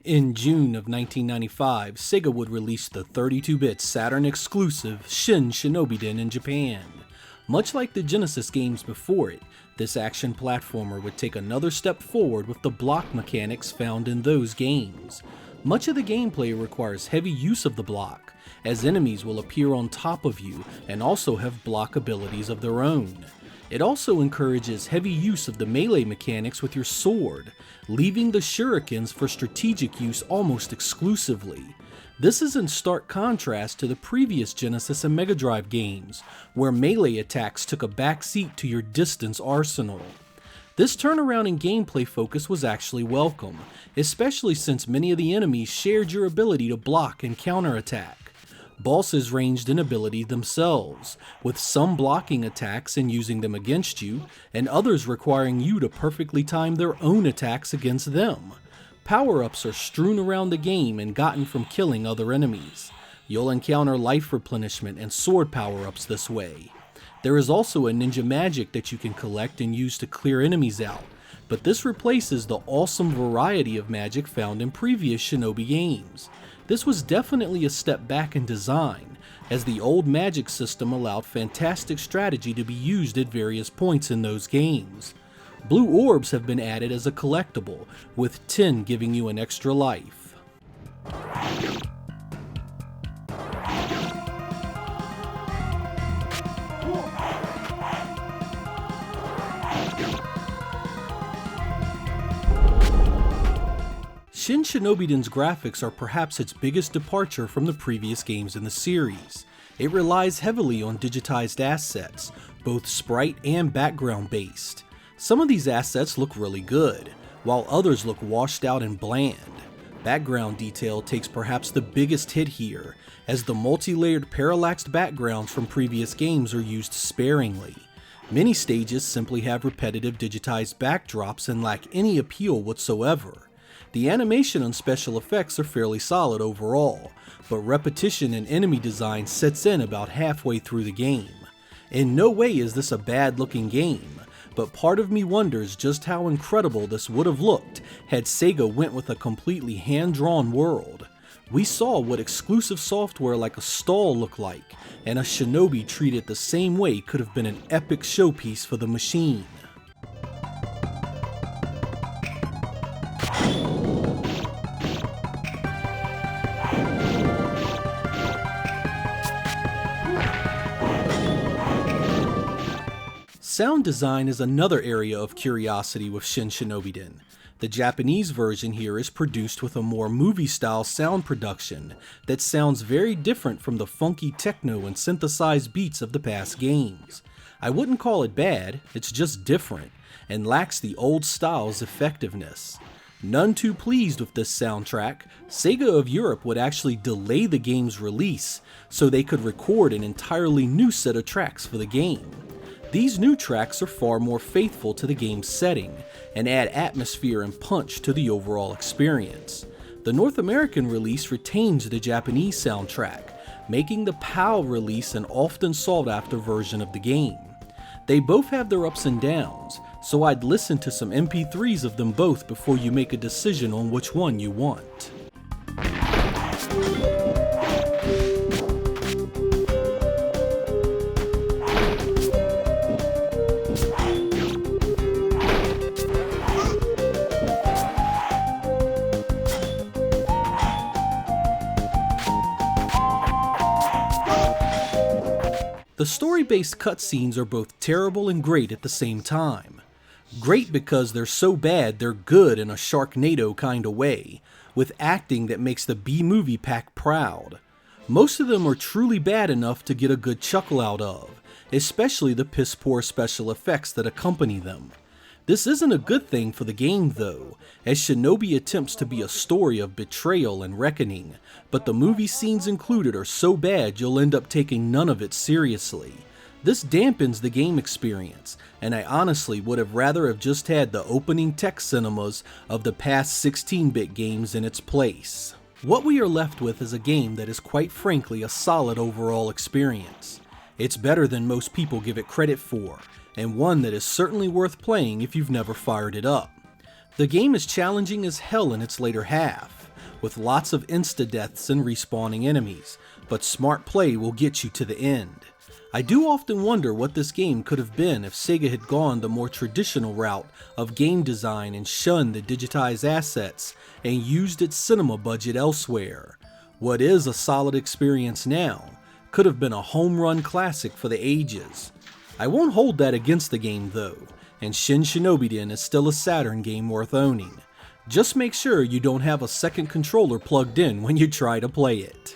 In June of 1995, Sega would release the 32-bit Saturn exclusive Shin Shinobi Den in Japan. Much like the Genesis games before it, this action platformer would take another step forward with the block mechanics found in those games. Much of the gameplay requires heavy use of the block, as enemies will appear on top of you and also have block abilities of their own. It also encourages heavy use of the melee mechanics with your sword, leaving the shurikens for strategic use almost exclusively. This is in stark contrast to the previous Genesis and Mega Drive games, where melee attacks took a backseat to your distance arsenal. This turnaround in gameplay focus was actually welcome, especially since many of the enemies shared your ability to block and counterattack. Bosses ranged in ability themselves, with some blocking attacks and using them against you, and others requiring you to perfectly time their own attacks against them. Power-ups are strewn around the game and gotten from killing other enemies. You'll encounter life replenishment and sword power-ups this way. There is also a ninja magic that you can collect and use to clear enemies out, but this replaces the awesome variety of magic found in previous Shinobi games. This was definitely a step back in design, as the old magic system allowed fantastic strategy to be used at various points in those games. Blue orbs have been added as a collectible, with 10 giving you an extra life. Shin Shinobi Den's graphics are perhaps its biggest departure from the previous games in the series. It relies heavily on digitized assets, both sprite and background based. Some of these assets look really good, while others look washed out and bland. Background detail takes perhaps the biggest hit here, as the multi-layered parallaxed backgrounds from previous games are used sparingly. Many stages simply have repetitive digitized backdrops and lack any appeal whatsoever. The animation and special effects are fairly solid overall, but repetition in enemy design sets in about halfway through the game. In no way is this a bad looking game, but part of me wonders just how incredible this would have looked had Sega went with a completely hand-drawn world. We saw what exclusive software like a stall looked like, and a shinobi treated the same way could have been an epic showpiece for the machine. Sound design is another area of curiosity with Shin Shinobi Den. The Japanese version here is produced with a more movie-style sound production that sounds very different from the funky techno and synthesized beats of the past games. I wouldn't call it bad, it's just different, and lacks the old style's effectiveness. None too pleased with this soundtrack, Sega of Europe would actually delay the game's release so they could record an entirely new set of tracks for the game. These new tracks are far more faithful to the game's setting and add atmosphere and punch to the overall experience. The North American release retains the Japanese soundtrack, making the PAL release an often sought after version of the game. They both have their ups and downs, so I'd listen to some MP3s of them both before you make a decision on which one you want. The story-based cutscenes are both terrible and great at the same time. Great because they're so bad they're good in a Sharknado kinda way, with acting that makes the B-movie pack proud. Most of them are truly bad enough to get a good chuckle out of, especially the piss-poor special effects that accompany them. This isn't a good thing for the game though, as Shinobi attempts to be a story of betrayal and reckoning, but the movie scenes included are so bad you'll end up taking none of it seriously. This dampens the game experience, and I honestly would have rather have just had the opening tech cinemas of the past 16-bit games in its place. What we are left with is a game that is quite frankly a solid overall experience. It's better than most people give it credit for, and one that is certainly worth playing if you've never fired it up. The game is challenging as hell in its later half, with lots of insta-deaths and respawning enemies, but smart play will get you to the end. I do often wonder what this game could have been if Sega had gone the more traditional route of game design and shunned the digitized assets and used its cinema budget elsewhere. What is a solid experience now could have been a home run classic for the ages. I won't hold that against the game though, and Shin Shinobi Den is still a Saturn game worth owning. Just make sure you don't have a second controller plugged in when you try to play it.